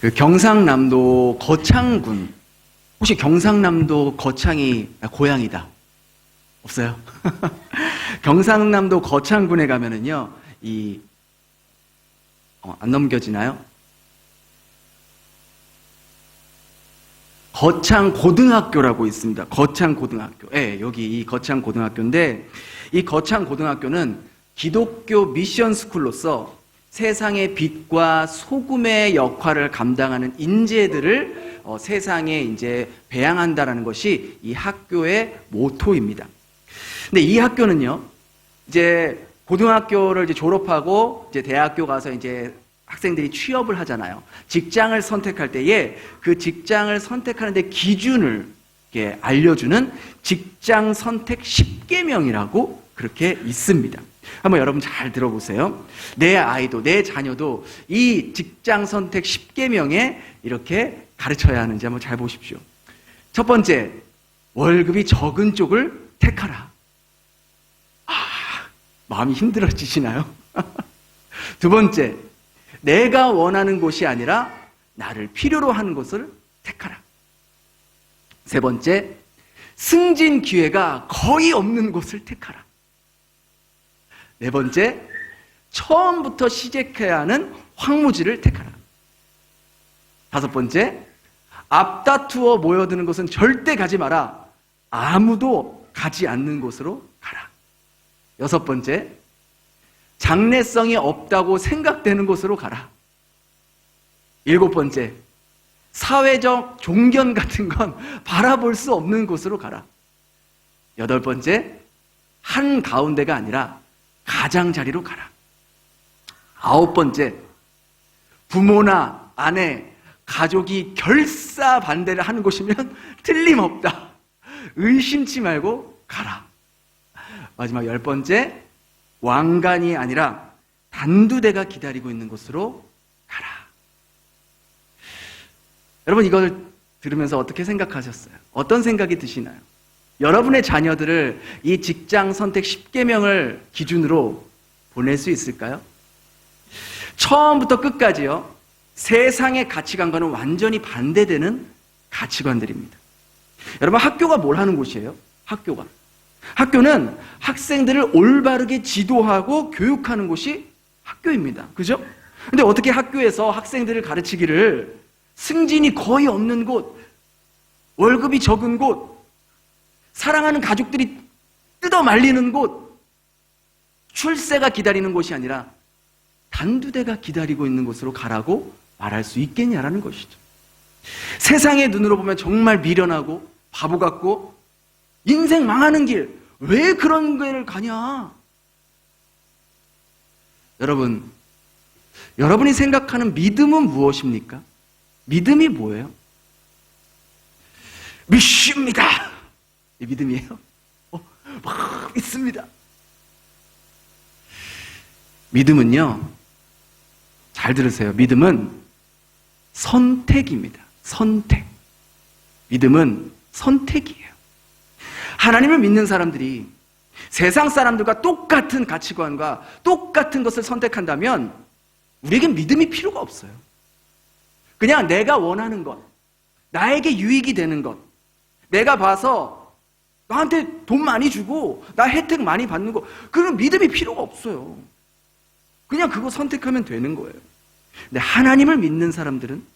그 경상남도 거창군, 혹시 경상남도 거창이 고향이다 없어요? 경상남도 거창군에 가면은요, 안 넘겨지나요? 거창고등학교라고 있습니다. 거창고등학교. 예, 여기 이 거창고등학교인데, 이 거창고등학교는 기독교 미션 스쿨로서 세상의 빛과 소금의 역할을 감당하는 인재들을 세상에 이제 배양한다라는 것이 이 학교의 모토입니다. 근데 이 학교는요, 이제 고등학교를 이제 졸업하고 이제 대학교 가서 이제 학생들이 취업을 하잖아요. 직장을 선택할 때에 그 직장을 선택하는데 기준을 알려주는 직장 선택 10계명이라고 그렇게 있습니다. 한번 여러분 잘 들어보세요. 내 아이도, 내 자녀도 이 직장 선택 10계명에 이렇게 가르쳐야 하는지 한번 잘 보십시오. 첫 번째, 월급이 적은 쪽을 택하라. 마음이 힘들어지시나요? 두 번째, 내가 원하는 곳이 아니라 나를 필요로 하는 곳을 택하라. 세 번째, 승진 기회가 거의 없는 곳을 택하라. 네 번째, 처음부터 시작해야 하는 황무지를 택하라. 다섯 번째, 앞다투어 모여드는 곳은 절대 가지 마라. 아무도 가지 않는 곳으로 가라. 여섯 번째, 장래성이 없다고 생각되는 곳으로 가라. 일곱 번째, 사회적 종견 같은 건 바라볼 수 없는 곳으로 가라. 여덟 번째, 한 가운데가 아니라 가장자리로 가라. 아홉 번째, 부모나 아내, 가족이 결사 반대를 하는 곳이면 틀림없다. 의심치 말고 가라. 마지막 열 번째, 왕관이 아니라 단두대가 기다리고 있는 곳으로 가라. 여러분, 이걸 들으면서 어떻게 생각하셨어요? 어떤 생각이 드시나요? 여러분의 자녀들을 이 직장 선택 10계명을 기준으로 보낼 수 있을까요? 처음부터 끝까지요, 세상의 가치관과는 완전히 반대되는 가치관들입니다. 여러분, 학교가 뭘 하는 곳이에요? 학교는 학생들을 올바르게 지도하고 교육하는 곳이 학교입니다. 그죠? 근데 어떻게 학교에서 학생들을 가르치기를 승진이 거의 없는 곳, 월급이 적은 곳, 사랑하는 가족들이 뜯어 말리는 곳, 출세가 기다리는 곳이 아니라 단두대가 기다리고 있는 곳으로 가라고 말할 수 있겠냐라는 것이죠. 세상의 눈으로 보면 정말 미련하고 바보 같고 인생 망하는 길, 왜 그런 길을 가냐? 여러분이 생각하는 믿음은 무엇입니까? 믿음이 뭐예요? 믿습니다. 이 믿음이에요? 막 믿습니다. 믿음은요, 잘 들으세요. 믿음은 선택입니다. 선택. 믿음은 선택이에요. 하나님을 믿는 사람들이 세상 사람들과 똑같은 가치관과 똑같은 것을 선택한다면 우리에겐 믿음이 필요가 없어요. 그냥 내가 원하는 것, 나에게 유익이 되는 것, 내가 봐서 나한테 돈 많이 주고 나 혜택 많이 받는 거, 그런 믿음이 필요가 없어요. 그냥 그거 선택하면 되는 거예요. 근데 하나님을 믿는 사람들은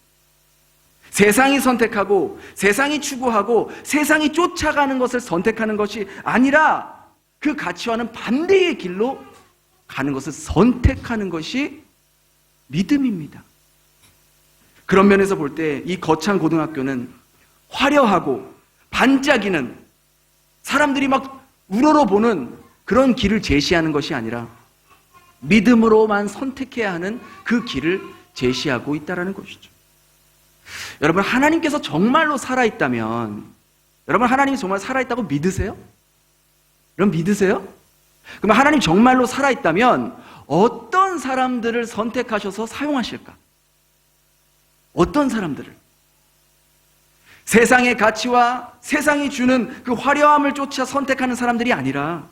세상이 선택하고 세상이 추구하고 세상이 쫓아가는 것을 선택하는 것이 아니라 그 가치와는 반대의 길로 가는 것을 선택하는 것이 믿음입니다. 그런 면에서 볼 때 이 거창고등학교는 화려하고 반짝이는, 사람들이 막 우러러보는 그런 길을 제시하는 것이 아니라 믿음으로만 선택해야 하는 그 길을 제시하고 있다는 것이죠. 여러분, 하나님께서 정말로 살아있다면, 여러분 하나님이 정말 살아있다고 믿으세요? 여러분 믿으세요? 그럼 하나님 정말로 살아있다면 어떤 사람들을 선택하셔서 사용하실까? 어떤 사람들을? 세상의 가치와 세상이 주는 그 화려함을 쫓아 선택하는 사람들이 아니라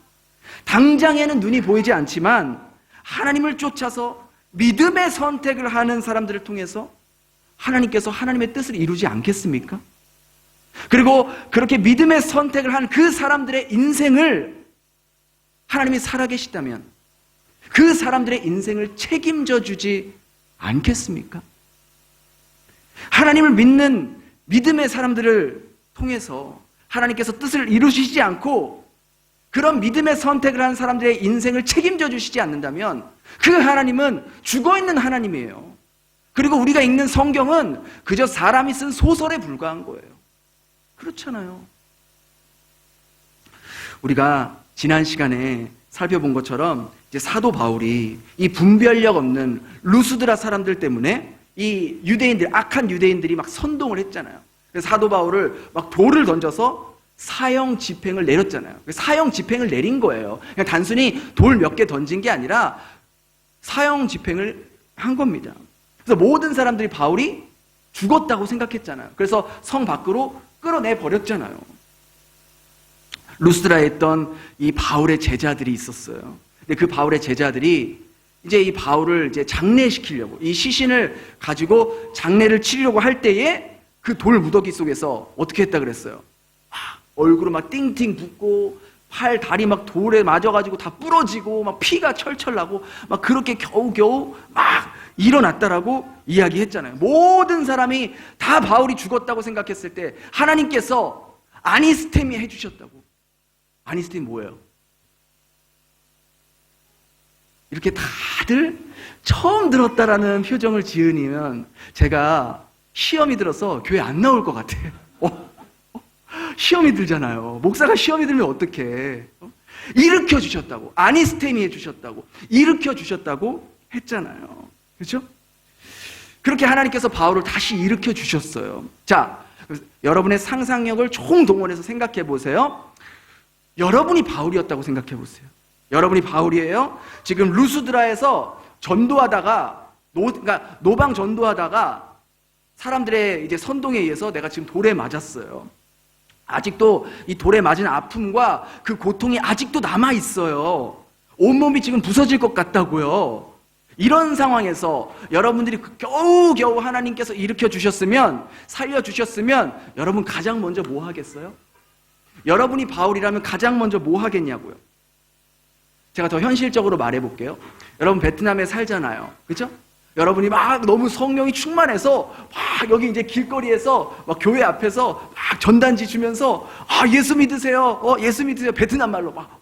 당장에는 눈이 보이지 않지만 하나님을 쫓아서 믿음의 선택을 하는 사람들을 통해서 하나님께서 하나님의 뜻을 이루지 않겠습니까? 그리고 그렇게 믿음의 선택을 한 그 사람들의 인생을 하나님이 살아계시다면 그 사람들의 인생을 책임져 주지 않겠습니까? 하나님을 믿는 믿음의 사람들을 통해서 하나님께서 뜻을 이루시지 않고 그런 믿음의 선택을 한 사람들의 인생을 책임져 주시지 않는다면 그 하나님은 죽어있는 하나님이에요. 그리고 우리가 읽는 성경은 그저 사람이 쓴 소설에 불과한 거예요. 그렇잖아요. 우리가 지난 시간에 살펴본 것처럼 이제 사도 바울이 이 분별력 없는 루스드라 사람들 때문에 이 유대인들, 악한 유대인들이 막 선동을 했잖아요. 그래서 사도 바울을 막 돌을 던져서 사형 집행을 내렸잖아요. 사형 집행을 내린 거예요. 그냥 단순히 돌 몇 개 던진 게 아니라 사형 집행을 한 겁니다. 그래서 모든 사람들이 바울이 죽었다고 생각했잖아요. 그래서 성 밖으로 끌어내 버렸잖아요. 루스드라에 있던 이 바울의 제자들이 있었어요. 근데 그 바울의 제자들이 이제 이 바울을 이제 장례시키려고, 이 시신을 가지고 장례를 치르려고 할 때에 그 돌 무더기 속에서 어떻게 했다 그랬어요? 얼굴을 막 띵띵 붓고 팔, 다리 막 돌에 맞아가지고 다 부러지고 막 피가 철철 나고 막 그렇게 겨우겨우 막 일어났다라고 이야기했잖아요. 모든 사람이 다 바울이 죽었다고 생각했을 때 하나님께서 아니스테미 해주셨다고. 아니스테미 뭐예요? 이렇게 다들 처음 들었다라는 표정을 지으면 제가 시험이 들어서 교회 안 나올 것 같아요. 시험이 들잖아요. 목사가 시험이 들면 어떡해. 일으켜 주셨다고. 아니스테미 해주셨다고. 일으켜 주셨다고 했잖아요. 그렇죠? 그렇게 하나님께서 바울을 다시 일으켜 주셨어요. 자, 여러분의 상상력을 총동원해서 생각해 보세요. 여러분이 바울이었다고 생각해 보세요. 여러분이 바울이에요. 지금 루스드라에서 전도하다가 그러니까 노방 전도하다가 사람들의 이제 선동에 의해서 내가 지금 돌에 맞았어요. 아직도 이 돌에 맞은 아픔과 그 고통이 아직도 남아 있어요. 온몸이 지금 부서질 것 같다고요. 이런 상황에서 여러분들이 겨우겨우 하나님께서 일으켜 주셨으면, 살려 주셨으면 여러분 가장 먼저 뭐 하겠어요? 여러분이 바울이라면 가장 먼저 뭐 하겠냐고요. 제가 더 현실적으로 말해볼게요. 여러분 베트남에 살잖아요. 그렇죠? 여러분이 막 너무 성령이 충만해서 막 여기 이제 길거리에서 막 교회 앞에서 막 전단지 주면서 예수 믿으세요. 예수 믿으세요. 베트남 말로 막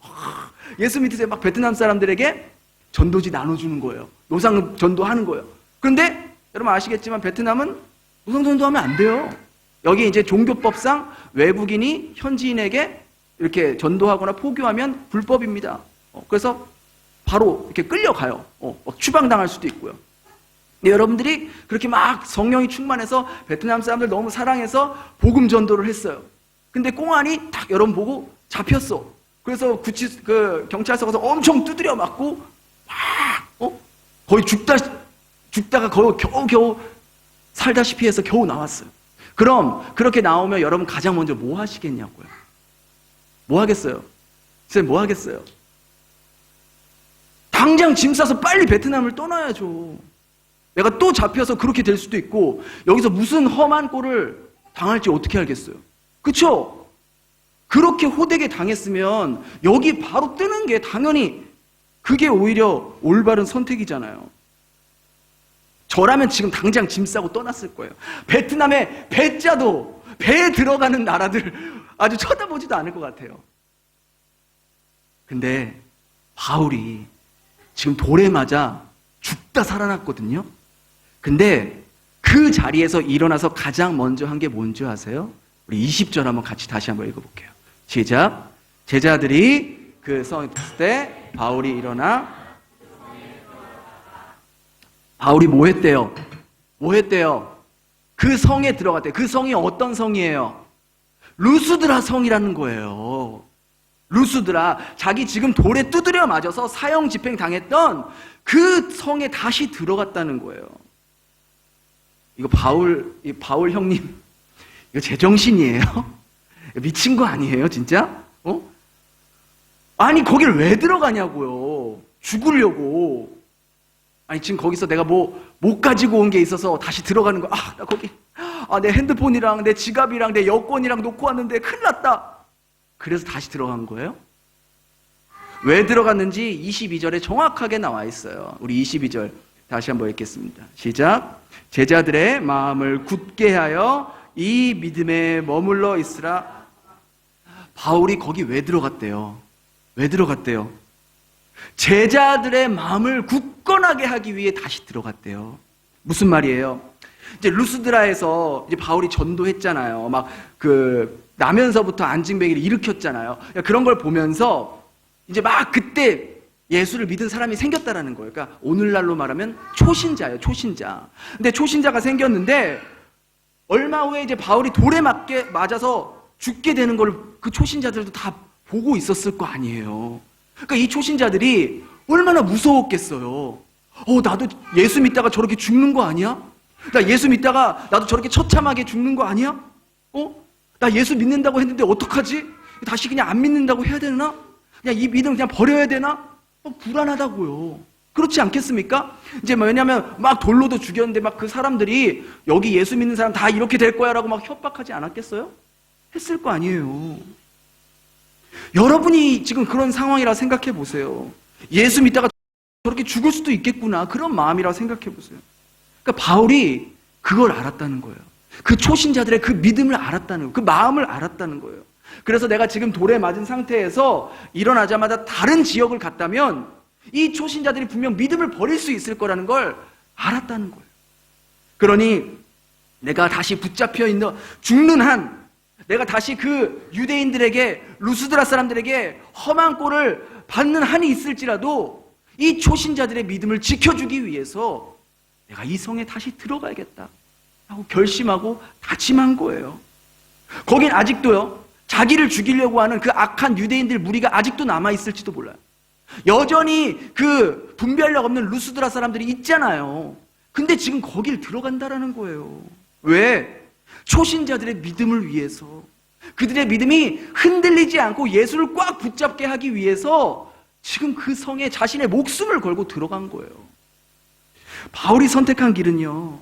예수 믿으세요. 막 베트남 사람들에게 전도지 나눠주는 거예요. 노상 전도하는 거예요. 그런데 여러분 아시겠지만 베트남은 노상 전도하면 안 돼요. 여기 이제 종교법상 외국인이 현지인에게 이렇게 전도하거나 포교하면 불법입니다. 그래서 바로 이렇게 끌려가요. 막 추방당할 수도 있고요. 근데 여러분들이 그렇게 막 성령이 충만해서 베트남 사람들 너무 사랑해서 복음 전도를 했어요. 근데 꽁안이 딱 여러분 보고 잡혔어. 그래서 경찰서 가서 엄청 두드려 맞고 막 거의 죽다가 거의 겨우 살다시피 해서 겨우 나왔어요. 그럼 그렇게 나오면 여러분 가장 먼저 뭐 하시겠냐고요. 뭐 하겠어요? 선생님 뭐 하겠어요? 당장 짐 싸서 빨리 베트남을 떠나야죠. 내가 또 잡혀서 그렇게 될 수도 있고 여기서 무슨 험한 꼴을 당할지 어떻게 알겠어요? 그렇죠? 그렇게 호되게 당했으면 여기 바로 뜨는 게 당연히 그게 오히려 올바른 선택이잖아요. 저라면 지금 당장 짐 싸고 떠났을 거예요. 베트남의 배자도 배에 들어가는 나라들 아주 쳐다보지도 않을 것 같아요. 근데 바울이 지금 돌에 맞아 죽다 살아났거든요. 근데 그 자리에서 일어나서 가장 먼저 한 게 뭔지 아세요? 우리 20절 한번 같이 다시 한번 읽어볼게요. 시작. 제자들이 그 성에 있을 때 바울이 일어나 바울이 뭐 했대요? 뭐 했대요? 그 성에 들어갔대요. 그 성이 어떤 성이에요? 루스드라 성이라는 거예요. 루스드라, 자기 지금 돌에 두드려 맞아서 사형 집행 당했던 그 성에 다시 들어갔다는 거예요. 이거 바울 형님, 이거 제정신이에요? 미친 거 아니에요, 진짜? 아니, 거길 왜 들어가냐고요. 죽으려고. 아니 지금 거기서 내가 뭐 못 가지고 온 게 있어서 다시 들어가는 거야. 나 거기 내 핸드폰이랑 내 지갑이랑 내 여권이랑 놓고 왔는데 큰일 났다. 그래서 다시 들어간 거예요? 왜 들어갔는지 22절에 정확하게 나와 있어요. 우리 22절 다시 한번 읽겠습니다. 시작. 제자들의 마음을 굳게 하여 이 믿음에 머물러 있으라. 바울이 거기 왜 들어갔대요? 왜 들어갔대요? 제자들의 마음을 굳건하게 하기 위해 다시 들어갔대요. 무슨 말이에요? 이제 루스드라에서 이제 바울이 전도했잖아요. 막 나면서부터 안진뱅이를 일으켰잖아요. 그런 걸 보면서 이제 막 그때 예수를 믿은 사람이 생겼다라는 거예요. 그러니까 오늘날로 말하면 초신자예요, 초신자. 근데 초신자가 생겼는데 얼마 후에 이제 바울이 돌에 맞아서 죽게 되는 걸 그 초신자들도 다 보고 있었을 거 아니에요. 그러니까 이 초신자들이 얼마나 무서웠겠어요. 나도 예수 믿다가 저렇게 죽는 거 아니야? 나 예수 믿다가 나도 저렇게 처참하게 죽는 거 아니야? 나 예수 믿는다고 했는데 어떡하지? 다시 그냥 안 믿는다고 해야 되나? 그냥 이 믿음 그냥 버려야 되나? 불안하다고요. 그렇지 않겠습니까? 이제 왜냐면 막 돌로도 죽였는데 막 그 사람들이 여기 예수 믿는 사람 다 이렇게 될 거야 라고 막 협박하지 않았겠어요? 했을 거 아니에요. 여러분이 지금 그런 상황이라 생각해 보세요. 예수 믿다가 저렇게 죽을 수도 있겠구나. 그런 마음이라 생각해 보세요. 그러니까 바울이 그걸 알았다는 거예요. 그 초신자들의 그 믿음을 알았다는 거예요. 그 마음을 알았다는 거예요. 그래서 내가 지금 돌에 맞은 상태에서 일어나자마자 다른 지역을 갔다면 이 초신자들이 분명 믿음을 버릴 수 있을 거라는 걸 알았다는 거예요. 그러니 내가 다시 붙잡혀 있는 죽는 한 내가 다시 그 유대인들에게 루스드라 사람들에게 험한 꼴을 받는 한이 있을지라도 이 초신자들의 믿음을 지켜주기 위해서 내가 이 성에 다시 들어가야겠다 하고 결심하고 다짐한 거예요. 거긴 아직도요, 자기를 죽이려고 하는 그 악한 유대인들 무리가 아직도 남아있을지도 몰라요. 여전히 그 분별력 없는 루스드라 사람들이 있잖아요. 근데 지금 거길 들어간다라는 거예요. 왜? 초신자들의 믿음을 위해서, 그들의 믿음이 흔들리지 않고 예수를 꽉 붙잡게 하기 위해서 지금 그 성에 자신의 목숨을 걸고 들어간 거예요. 바울이 선택한 길은요,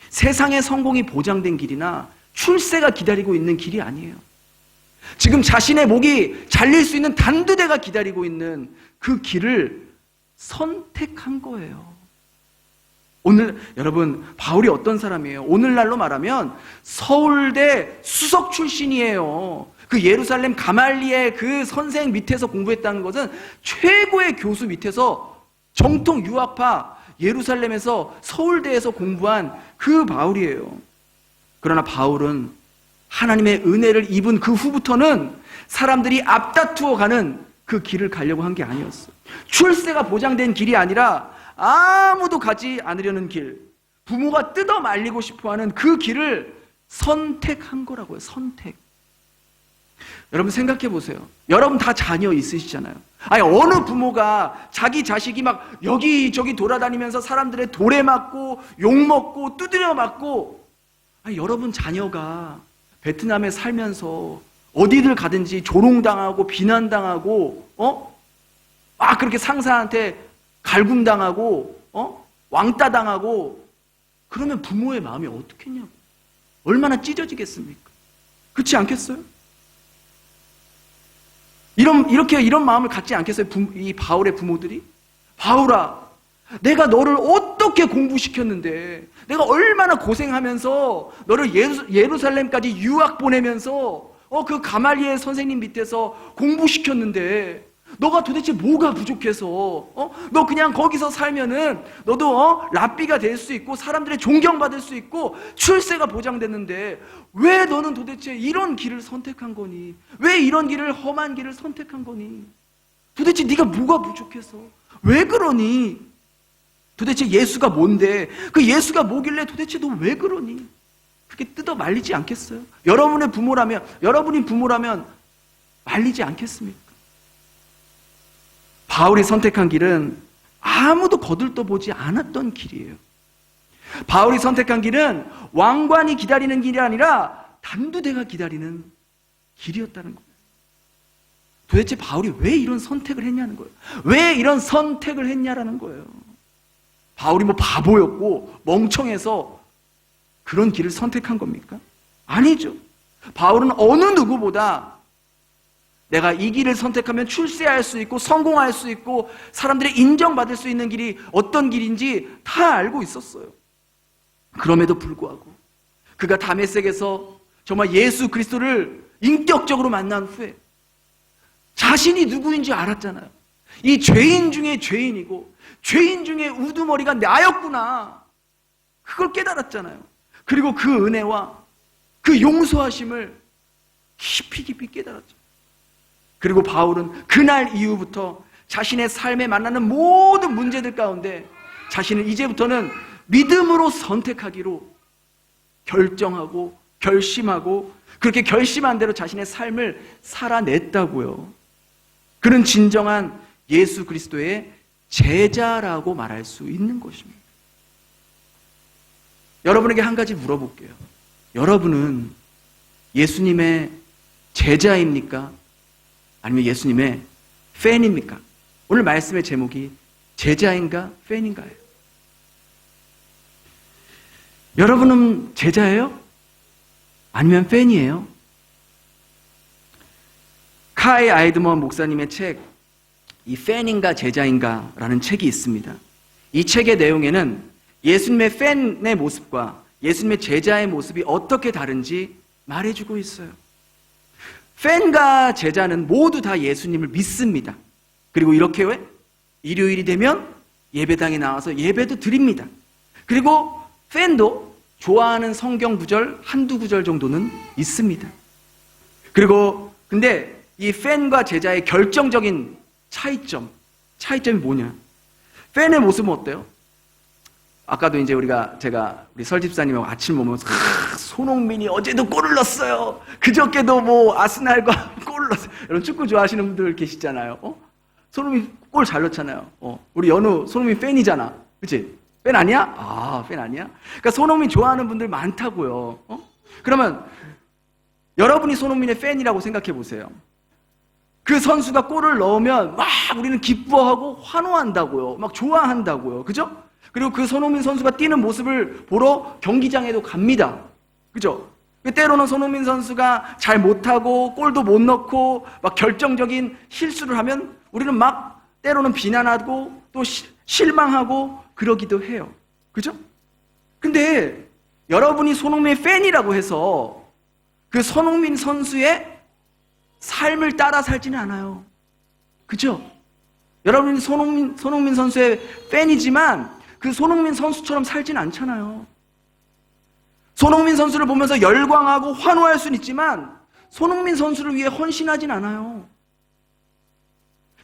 세상의 성공이 보장된 길이나 출세가 기다리고 있는 길이 아니에요. 지금 자신의 목이 잘릴 수 있는 단두대가 기다리고 있는 그 길을 선택한 거예요. 오늘 여러분, 바울이 어떤 사람이에요? 오늘날로 말하면 서울대 수석 출신이에요. 그 예루살렘 가말리엘 그 선생 밑에서 공부했다는 것은 최고의 교수 밑에서 정통 유학파 예루살렘에서 서울대에서 공부한 그 바울이에요. 그러나 바울은 하나님의 은혜를 입은 그 후부터는 사람들이 앞다투어 가는 그 길을 가려고 한 게 아니었어요. 출세가 보장된 길이 아니라 아무도 가지 않으려는 길, 부모가 뜯어 말리고 싶어하는 그 길을 선택한 거라고요. 선택. 여러분 생각해 보세요. 여러분 다 자녀 있으시잖아요. 아니 어느 부모가 자기 자식이 막 여기저기 돌아다니면서 사람들의 돌에 맞고 욕먹고 두드려 맞고, 아니 여러분 자녀가 베트남에 살면서 어디를 가든지 조롱당하고 비난당하고 그렇게 상사한테 갈굼당하고 왕따당하고 그러면 부모의 마음이 어떻겠냐고. 얼마나 찢어지겠습니까? 그렇지 않겠어요? 이런 마음을 갖지 않겠어요? 이 바울의 부모들이? 바울아, 내가 너를 어떻게 공부시켰는데, 내가 얼마나 고생하면서 너를 예루살렘까지 유학 보내면서 그 가말리엘 선생님 밑에서 공부시켰는데 너가 도대체 뭐가 부족해서 너 그냥 거기서 살면은 너도 랍비가 될 수 있고 사람들의 존경받을 수 있고 출세가 보장됐는데 왜 너는 도대체 이런 길을 선택한 거니? 왜 이런 길을, 험한 길을 선택한 거니? 도대체 네가 뭐가 부족해서 왜 그러니? 도대체 예수가 뭔데? 그 예수가 뭐길래 도대체 너 왜 그러니? 그렇게 뜯어 말리지 않겠어요? 여러분이 부모라면 말리지 않겠습니까? 바울이 선택한 길은 아무도 거들떠보지 않았던 길이에요. 바울이 선택한 길은 왕관이 기다리는 길이 아니라 단두대가 기다리는 길이었다는 거예요. 도대체 바울이 왜 이런 선택을 했냐는 거예요. 왜 이런 선택을 했냐라는 거예요. 바울이 뭐 바보였고 멍청해서 그런 길을 선택한 겁니까? 아니죠. 바울은 어느 누구보다 내가 이 길을 선택하면 출세할 수 있고 성공할 수 있고 사람들의 인정받을 수 있는 길이 어떤 길인지 다 알고 있었어요. 그럼에도 불구하고 그가 다메섹에서 정말 예수 그리스도를 인격적으로 만난 후에 자신이 누구인지 알았잖아요. 이 죄인 중에 죄인이고 죄인 중에 우두머리가 나였구나. 그걸 깨달았잖아요. 그리고 그 은혜와 그 용서하심을 깊이 깨달았죠. 그리고 바울은 그날 이후부터 자신의 삶에 만나는 모든 문제들 가운데 자신을 이제부터는 믿음으로 선택하기로 결정하고 결심하고 그렇게 결심한 대로 자신의 삶을 살아냈다고요. 그는 진정한 예수 그리스도의 제자라고 말할 수 있는 것입니다. 여러분에게 한 가지 물어볼게요. 여러분은 예수님의 제자입니까? 아니면 예수님의 팬입니까? 오늘 말씀의 제목이 제자인가 팬인가요? 여러분은 제자예요? 아니면 팬이에요? 카이 아이드먼 목사님의 책, 이 팬인가 제자인가 라는 책이 있습니다. 이 책의 내용에는 예수님의 팬의 모습과 예수님의 제자의 모습이 어떻게 다른지 말해주고 있어요. 팬과 제자는 모두 다 예수님을 믿습니다. 그리고 이렇게 왜? 일요일이 되면 예배당에 나와서 예배도 드립니다. 그리고 팬도 좋아하는 성경 구절 한두 구절 정도는 있습니다. 그리고 근데 이 팬과 제자의 결정적인 차이점이 뭐냐? 팬의 모습은 어때요? 아까도 이제 제가 우리 설 집사님하고 아침 먹으면서 손흥민이 어제도 골을 넣었어요. 그저께도 뭐 아스날과 골을 넣었어요. 여러분 축구 좋아하시는 분들 계시잖아요. 손흥민 골 잘 넣잖아요. 우리 연우 손흥민 팬이잖아. 그치? 팬 아니야? 아, 팬 아니야? 그러니까 손흥민 좋아하는 분들 많다고요. 그러면 여러분이 손흥민의 팬이라고 생각해 보세요. 그 선수가 골을 넣으면 막 우리는 기뻐하고 환호한다고요. 막 좋아한다고요. 그죠? 그리고 그 손흥민 선수가 뛰는 모습을 보러 경기장에도 갑니다. 그죠? 때로는 손흥민 선수가 잘 못하고 골도 못 넣고 막 결정적인 실수를 하면 우리는 막 때로는 비난하고 또 실망하고 그러기도 해요. 그죠? 근데 여러분이 손흥민의 팬이라고 해서 그 손흥민 선수의 삶을 따라 살지는 않아요. 그죠? 여러분이 손흥민 선수의 팬이지만 그 손흥민 선수처럼 살진 않잖아요. 손흥민 선수를 보면서 열광하고 환호할 수는 있지만 손흥민 선수를 위해 헌신하진 않아요.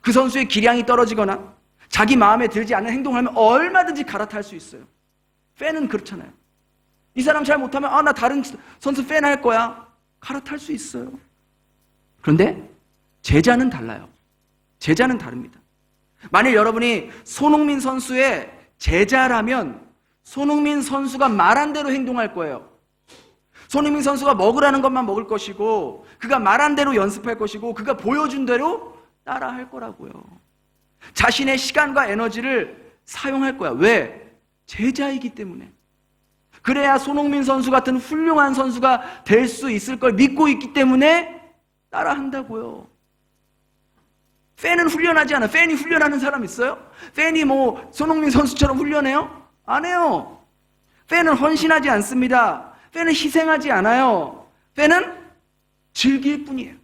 그 선수의 기량이 떨어지거나 자기 마음에 들지 않는 행동을 하면 얼마든지 갈아탈 수 있어요. 팬은 그렇잖아요. 이 사람 잘 못하면 나 다른 선수 팬 할 거야. 갈아탈 수 있어요. 그런데 제자는 달라요. 제자는 다릅니다. 만일 여러분이 손흥민 선수의 제자라면 손흥민 선수가 말한 대로 행동할 거예요. 손흥민 선수가 먹으라는 것만 먹을 것이고 그가 말한 대로 연습할 것이고 그가 보여준 대로 따라할 거라고요. 자신의 시간과 에너지를 사용할 거야. 왜? 제자이기 때문에. 그래야 손흥민 선수 같은 훌륭한 선수가 될 수 있을 걸 믿고 있기 때문에 따라한다고요. 팬은 훈련하지 않아. 팬이 훈련하는 사람 있어요? 팬이 뭐 손흥민 선수처럼 훈련해요? 안 해요. 팬은 헌신하지 않습니다. 팬은 희생하지 않아요. 팬은 즐길 뿐이에요.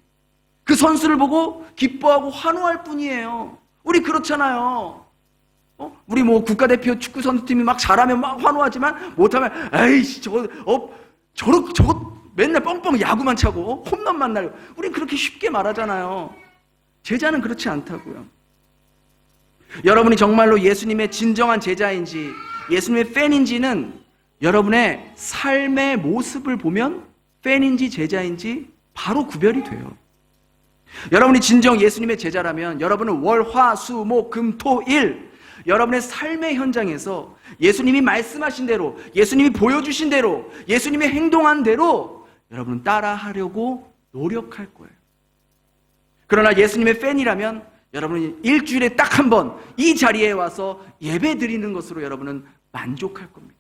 그 선수를 보고 기뻐하고 환호할 뿐이에요. 우리 그렇잖아요. 우리 뭐 국가대표 축구 선수팀이 막 잘하면 막 환호하지만 못하면 에이씨 저거 맨날 뻥뻥 야구만 차고 홈런만 날고 우린 그렇게 쉽게 말하잖아요. 제자는 그렇지 않다고요. 여러분이 정말로 예수님의 진정한 제자인지 예수님의 팬인지는 여러분의 삶의 모습을 보면 팬인지 제자인지 바로 구별이 돼요. 여러분이 진정 예수님의 제자라면 여러분은 월, 화, 수, 목, 금, 토, 일 여러분의 삶의 현장에서 예수님이 말씀하신 대로 예수님이 보여주신 대로 예수님이 행동한 대로 여러분은 따라하려고 노력할 거예요. 그러나 예수님의 팬이라면 여러분이 일주일에 딱 한 번 이 자리에 와서 예배 드리는 것으로 여러분은 만족할 겁니다.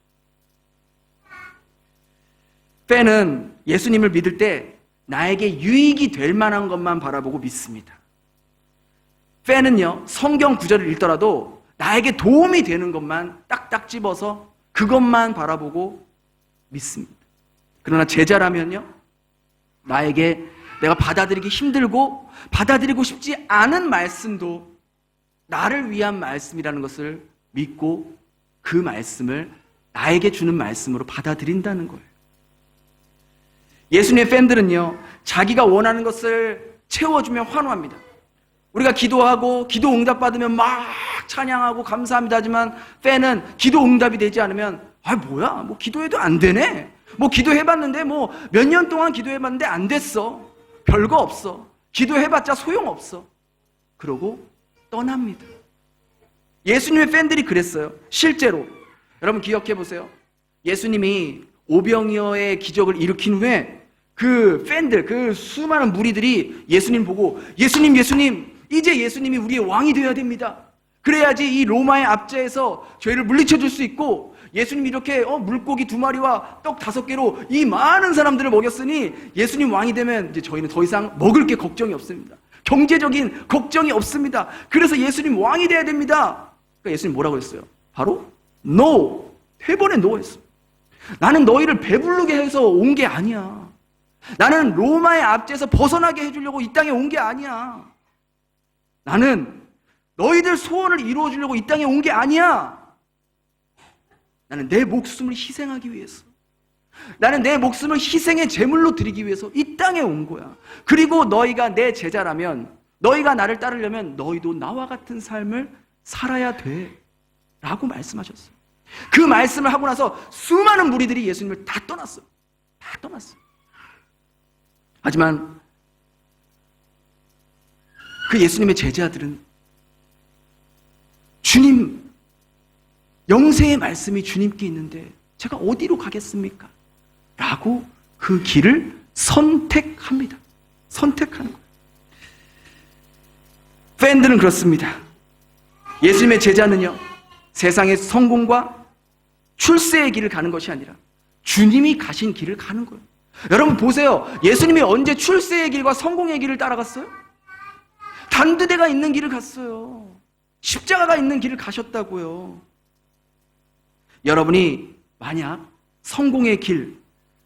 팬은 예수님을 믿을 때 나에게 유익이 될 만한 것만 바라보고 믿습니다. 팬은요, 성경 구절을 읽더라도 나에게 도움이 되는 것만 딱딱 집어서 그것만 바라보고 믿습니다. 그러나 제자라면요, 나에게 내가 받아들이기 힘들고 받아들이고 싶지 않은 말씀도 나를 위한 말씀이라는 것을 믿고 그 말씀을 나에게 주는 말씀으로 받아들인다는 거예요. 예수님의 팬들은요, 자기가 원하는 것을 채워주면 환호합니다. 우리가 기도하고 기도 응답받으면 막 찬양하고 감사합니다 하지만 팬은 기도 응답이 되지 않으면 뭐야, 뭐 기도해도 안 되네, 뭐 기도해봤는데 뭐 몇 년 동안 기도해봤는데 안 됐어, 별거 없어, 기도해봤자 소용없어, 그러고 떠납니다. 예수님의 팬들이 그랬어요. 실제로 여러분 기억해보세요. 예수님이 오병이어의 기적을 일으킨 후에 그 팬들, 그 수많은 무리들이 예수님 보고 예수님 이제 예수님이 우리의 왕이 되어야 됩니다. 그래야지 이 로마의 압제에서 죄를 물리쳐 줄 수 있고, 예수님이 이렇게 물고기 2마리와 떡 5개로 이 많은 사람들을 먹였으니 예수님 왕이 되면 이제 저희는 더 이상 먹을 게 걱정이 없습니다. 경제적인 걱정이 없습니다. 그래서 예수님 왕이 돼야 됩니다. 그러니까 예수님 뭐라고 했어요? 바로 NO! 3번의 NO 했어요. 나는 너희를 배부르게 해서 온 게 아니야. 나는 로마의 압제에서 벗어나게 해주려고 이 땅에 온 게 아니야. 나는 너희들 소원을 이루어주려고 이 땅에 온 게 아니야. 나는 내 목숨을 희생하기 위해서, 나는 내 목숨을 희생의 제물로 드리기 위해서 이 땅에 온 거야. 그리고 너희가 내 제자라면, 너희가 나를 따르려면 너희도 나와 같은 삶을 살아야 돼 라고 말씀하셨어요. 그 말씀을 하고 나서 수많은 무리들이 예수님을 다 떠났어요. 다 떠났어요. 하지만 그 예수님의 제자들은 주님, 영생의 말씀이 주님께 있는데 제가 어디로 가겠습니까? 라고 그 길을 선택합니다. 선택하는 거예요. 팬들은 그렇습니다. 예수님의 제자는요, 세상의 성공과 출세의 길을 가는 것이 아니라 주님이 가신 길을 가는 거예요. 여러분 보세요. 예수님이 언제 출세의 길과 성공의 길을 따라갔어요? 단두대가 있는 길을 갔어요. 십자가가 있는 길을 가셨다고요. 여러분이 만약 성공의 길,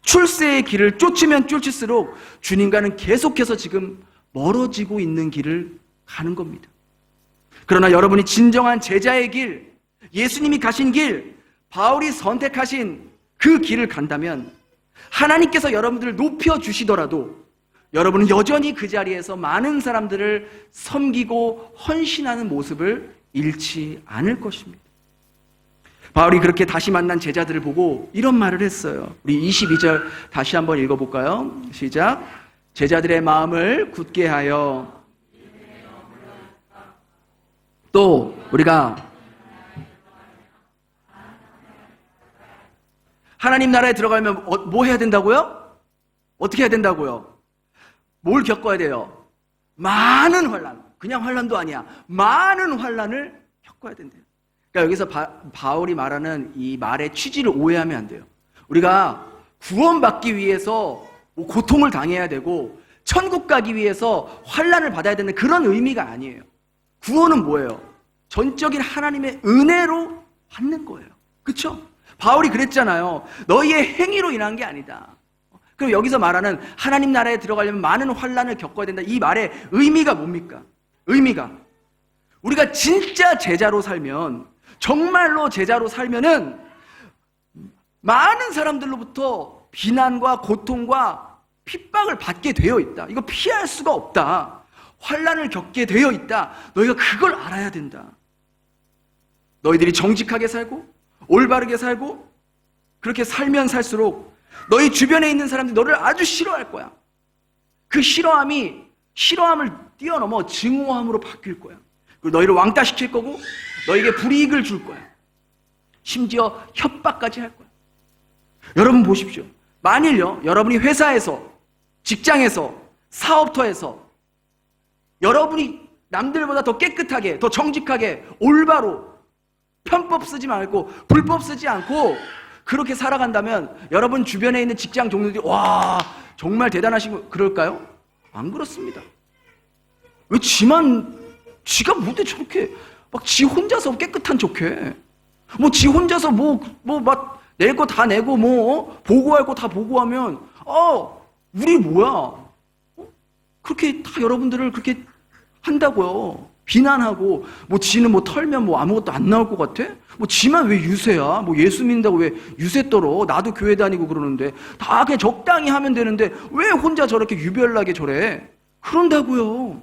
출세의 길을 쫓으면 쫓을수록 주님과는 계속해서 지금 멀어지고 있는 길을 가는 겁니다. 그러나 여러분이 진정한 제자의 길, 예수님이 가신 길, 바울이 선택하신 그 길을 간다면 하나님께서 여러분들을 높여주시더라도 여러분은 여전히 그 자리에서 많은 사람들을 섬기고 헌신하는 모습을 잃지 않을 것입니다. 바울이 그렇게 다시 만난 제자들을 보고 이런 말을 했어요. 우리 22절 다시 한번 읽어볼까요? 시작. 제자들의 마음을 굳게 하여. 또 우리가 하나님 나라에 들어가면 뭐 해야 된다고요? 어떻게 해야 된다고요? 뭘 겪어야 돼요? 많은 환난. 그냥 환난도 아니야. 많은 환난을 겪어야 된대요. 그러니까 여기서 바울이 말하는 이 말의 취지를 오해하면 안 돼요. 우리가 구원받기 위해서 고통을 당해야 되고 천국 가기 위해서 환난을 받아야 되는 그런 의미가 아니에요. 구원은 뭐예요? 전적인 하나님의 은혜로 받는 거예요. 그렇죠? 바울이 그랬잖아요. 너희의 행위로 인한 게 아니다. 그럼 여기서 말하는 하나님 나라에 들어가려면 많은 환난을 겪어야 된다. 이 말의 의미가 뭡니까? 의미가 우리가 진짜 제자로 살면, 정말로 제자로 살면은 많은 사람들로부터 비난과 고통과 핍박을 받게 되어 있다. 이거 피할 수가 없다. 환난을 겪게 되어 있다. 너희가 그걸 알아야 된다. 너희들이 정직하게 살고 올바르게 살고 그렇게 살면 살수록 너희 주변에 있는 사람들이 너를 아주 싫어할 거야. 그 싫어함을 뛰어넘어 증오함으로 바뀔 거야. 그리고 너희를 왕따시킬 거고 너에게 불이익을 줄 거야. 심지어 협박까지 할 거야. 여러분 보십시오. 만일요, 여러분이 회사에서, 직장에서, 사업터에서 여러분이 남들보다 더 깨끗하게, 더 정직하게, 올바로 편법 쓰지 말고 불법 쓰지 않고 그렇게 살아간다면 여러분 주변에 있는 직장 동료들이 와 정말 대단하시고 그럴까요? 안 그렇습니다. 왜 지가 뭔데 저렇게 막 지 혼자서 깨끗한 척해? 뭐 지 혼자서 막 낼 거 다 내고 보고할 거 다 보고하면 우리 뭐야? 그렇게 다 여러분들을 그렇게 한다고요. 비난하고 지는 털면 아무것도 안 나올 것 같아? 지만 왜 유세야? 예수 믿는다고 왜 유세 떨어? 나도 교회 다니고 그러는데 다 그냥 적당히 하면 되는데 왜 혼자 저렇게 유별나게 저래? 그런다고요.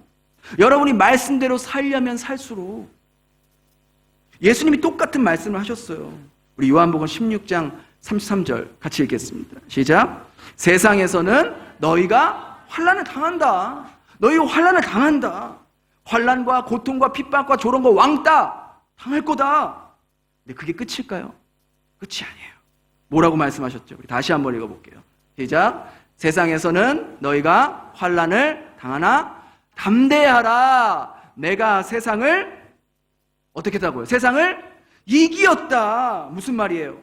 여러분이 말씀대로 살려면 살수록 예수님이 똑같은 말씀을 하셨어요. 우리 요한복음 16장 33절 같이 읽겠습니다. 시작. 세상에서는 너희가 환난을 당한다. 너희가 환난을 당한다. 환난과 고통과 핍박과 조롱과 왕따 당할 거다. 근데 그게 끝일까요? 끝이 아니에요. 뭐라고 말씀하셨죠? 우리 다시 한번 읽어볼게요. 시작. 세상에서는 너희가 환난을 당하나 담대하라. 내가 세상을 어떻게 했다고요? 세상을 이기었다. 무슨 말이에요?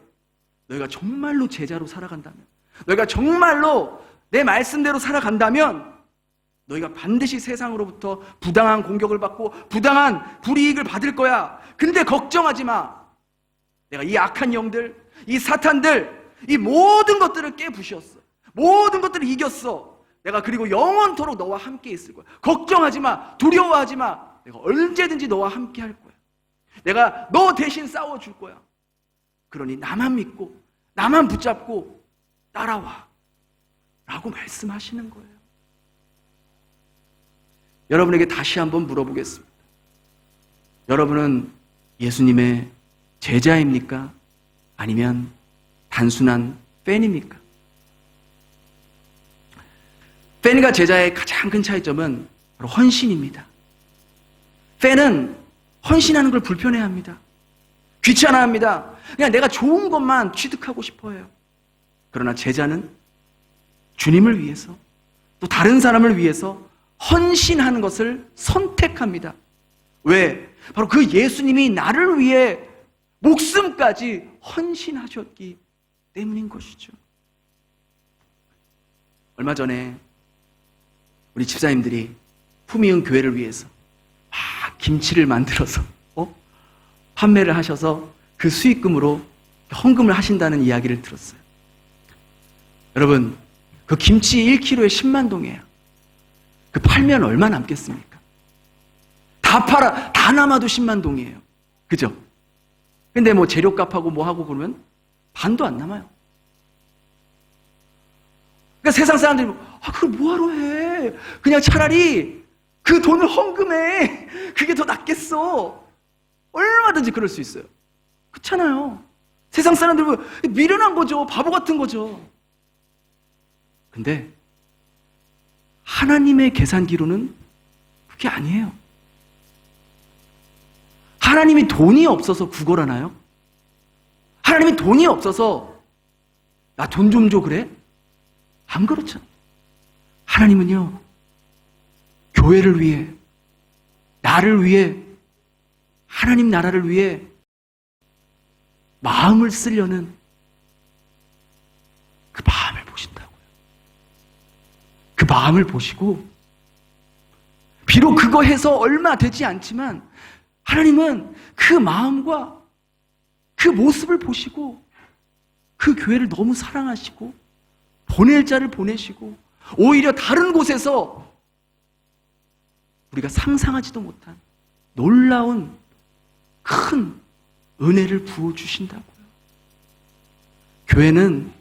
너희가 정말로 제자로 살아간다면, 너희가 정말로 내 말씀대로 살아간다면 너희가 반드시 세상으로부터 부당한 공격을 받고 부당한 불이익을 받을 거야. 근데 걱정하지 마. 내가 이 악한 영들, 이 사탄들, 이 모든 것들을 깨부셨어. 모든 것들을 이겼어. 내가 그리고 영원토록 너와 함께 있을 거야. 걱정하지 마. 두려워하지 마. 내가 언제든지 너와 함께 할 거야. 내가 너 대신 싸워줄 거야. 그러니 나만 믿고 나만 붙잡고 따라와 라고 말씀하시는 거예요. 여러분에게 다시 한번 물어보겠습니다. 여러분은 예수님의 제자입니까? 아니면 단순한 팬입니까? 팬과 제자의 가장 큰 차이점은 바로 헌신입니다. 팬은 헌신하는 걸 불편해합니다. 귀찮아합니다. 그냥 내가 좋은 것만 취득하고 싶어해요. 그러나 제자는 주님을 위해서 또 다른 사람을 위해서 헌신하는 것을 선택합니다. 왜? 바로 그 예수님이 나를 위해 목숨까지 헌신하셨기 때문인 것이죠. 얼마 전에 우리 집사님들이 품위은 교회를 위해서 막 김치를 만들어서 판매를 하셔서 그 수익금으로 헌금을 하신다는 이야기를 들었어요. 여러분, 그 김치 1kg에 10만 동이에요. 그 팔면 얼마 남겠습니까? 다 남아도 10만 동이에요. 그죠? 근데 재료값하고 하고 그러면 반도 안 남아요. 그러니까 세상 사람들이 그걸 뭐하러 해? 그냥 차라리 그 돈을 헌금해. 그게 더 낫겠어. 얼마든지 그럴 수 있어요. 그렇잖아요. 세상 사람들은 미련한 거죠. 바보 같은 거죠. 근데 하나님의 계산기로는 그게 아니에요. 하나님이 돈이 없어서 구걸하나요? 하나님이 돈이 없어서 나 돈 좀 줘 그래? 안 그렇잖아요. 하나님은요, 교회를 위해, 나를 위해, 하나님 나라를 위해 마음을 쓰려는 그 마음을 보신다고요. 그 마음을 보시고, 비록 그거 해서 얼마 되지 않지만 하나님은 그 마음과 그 모습을 보시고 그 교회를 너무 사랑하시고 보낼 자를 보내시고 오히려 다른 곳에서 우리가 상상하지도 못한 놀라운 큰 은혜를 부어주신다고요. 교회는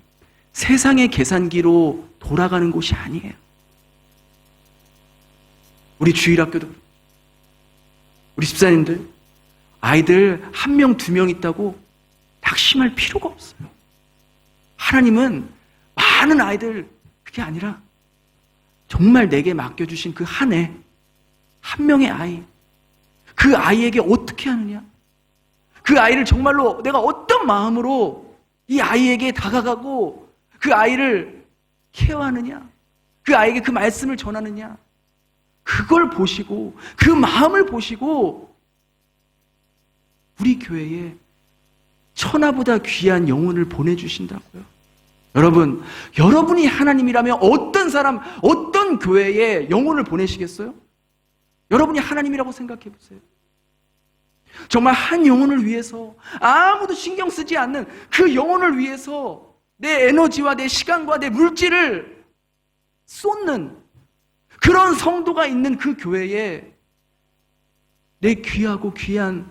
세상의 계산기로 돌아가는 곳이 아니에요. 우리 주일학교도 우리 집사님들 아이들 1명, 2명 있다고 낙심할 필요가 없어요. 하나님은 많은 아이들 그게 아니라 정말 내게 맡겨주신 그 한 해, 한 명의 아이, 그 아이에게 어떻게 하느냐, 그 아이를 정말로 내가 어떤 마음으로 이 아이에게 다가가고 그 아이를 케어하느냐, 그 아이에게 그 말씀을 전하느냐, 그걸 보시고 그 마음을 보시고 우리 교회에 천하보다 귀한 영혼을 보내주신다고요. 여러분, 여러분이 하나님이라면 어떤 사람, 어떤 교회에 영혼을 보내시겠어요? 여러분이 하나님이라고 생각해 보세요. 정말 한 영혼을 위해서 아무도 신경 쓰지 않는 그 영혼을 위해서 내 에너지와 내 시간과 내 물질을 쏟는 그런 성도가 있는 그 교회에 내 귀하고 귀한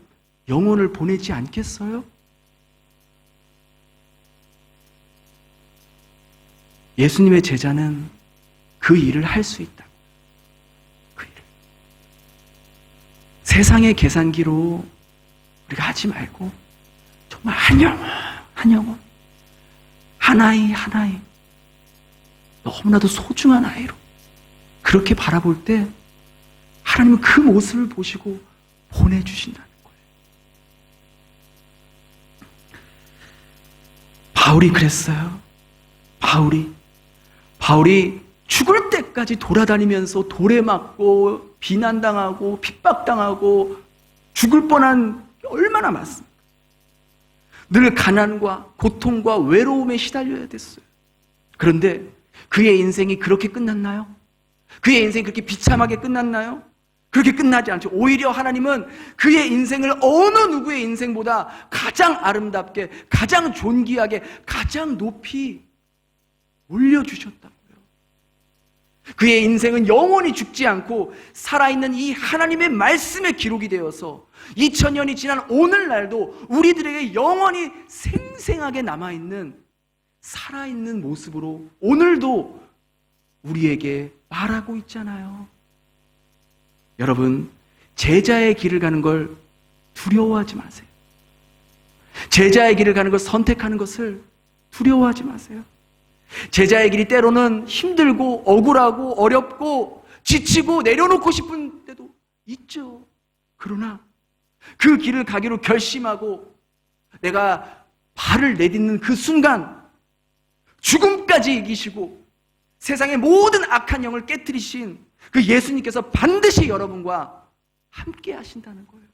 영혼을 보내지 않겠어요? 예수님의 제자는 그 일을 할 수 있다. 그 일을. 세상의 계산기로 우리가 하지 말고 정말 한 영혼, 한 아이, 너무나도 소중한 아이로 그렇게 바라볼 때 하나님은 그 모습을 보시고 보내주신다는 거예요. 바울이 그랬어요. 바울이 죽을 때까지 돌아다니면서 돌에 맞고 비난당하고 핍박당하고 죽을 뻔한 게 얼마나 많습니까? 늘 가난과 고통과 외로움에 시달려야 됐어요. 그런데 그의 인생이 그렇게 끝났나요? 그의 인생이 그렇게 비참하게 끝났나요? 그렇게 끝나지 않죠. 오히려 하나님은 그의 인생을 어느 누구의 인생보다 가장 아름답게, 가장 존귀하게, 가장 높이 올려주셨다고요. 그의 인생은 영원히 죽지 않고 살아있는 이 하나님의 말씀의 기록이 되어서 2000년이 지난 오늘날도 우리들에게 영원히 생생하게 남아있는 살아있는 모습으로 오늘도 우리에게 말하고 있잖아요. 여러분, 제자의 길을 가는 걸 두려워하지 마세요. 제자의 길을 가는 걸 선택하는 것을 두려워하지 마세요. 제자의 길이 때로는 힘들고 억울하고 어렵고 지치고 내려놓고 싶은 때도 있죠. 그러나 그 길을 가기로 결심하고 내가 발을 내딛는 그 순간 죽음까지 이기시고 세상의 모든 악한 영을 깨뜨리신 그 예수님께서 반드시 여러분과 함께 하신다는 거예요.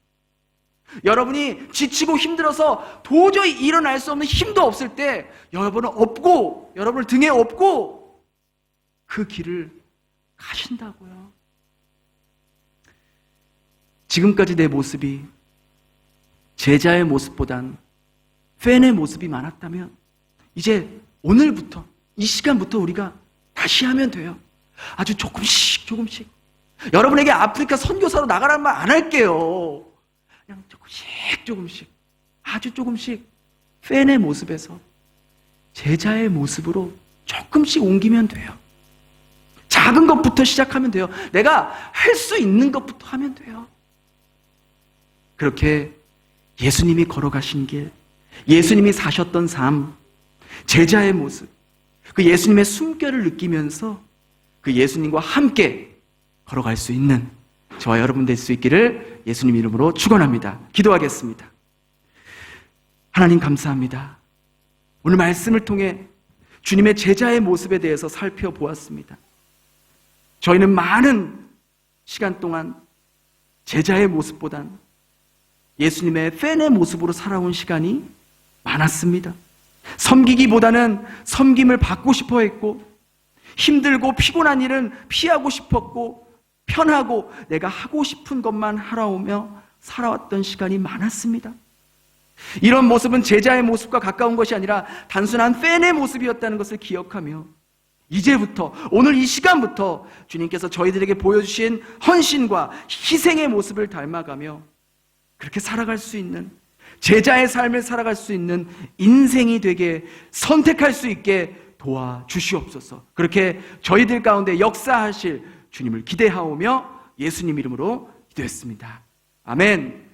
여러분이 지치고 힘들어서 도저히 일어날 수 없는 힘도 없을 때 여러분을 등에 업고 그 길을 가신다고요. 지금까지 내 모습이 제자의 모습보단 팬의 모습이 많았다면 이제 오늘부터 이 시간부터 우리가 다시 하면 돼요. 아주 조금씩 여러분에게 아프리카 선교사로 나가라는 말 안 할게요. 그냥 조금씩 아주 조금씩 팬의 모습에서 제자의 모습으로 조금씩 옮기면 돼요. 작은 것부터 시작하면 돼요. 내가 할 수 있는 것부터 하면 돼요. 그렇게 예수님이 걸어가신 길, 예수님이 사셨던 삶, 제자의 모습, 그 예수님의 숨결을 느끼면서 그 예수님과 함께 걸어갈 수 있는 저와 여러분 될 수 있기를 예수님 이름으로 축원합니다. 기도하겠습니다. 하나님 감사합니다. 오늘 말씀을 통해 주님의 제자의 모습에 대해서 살펴보았습니다. 저희는 많은 시간 동안 제자의 모습보단 예수님의 팬의 모습으로 살아온 시간이 많았습니다. 섬기기보다는 섬김을 받고 싶어 했고, 힘들고 피곤한 일은 피하고 싶었고, 편하고 내가 하고 싶은 것만 하러오며 살아왔던 시간이 많았습니다. 이런 모습은 제자의 모습과 가까운 것이 아니라 단순한 팬의 모습이었다는 것을 기억하며 이제부터, 오늘 이 시간부터 주님께서 저희들에게 보여주신 헌신과 희생의 모습을 닮아가며 그렇게 살아갈 수 있는, 제자의 삶을 살아갈 수 있는 인생이 되게 선택할 수 있게 도와주시옵소서. 그렇게 저희들 가운데 역사하실 주님을 기대하오며 예수님 이름으로 기도했습니다. 아멘.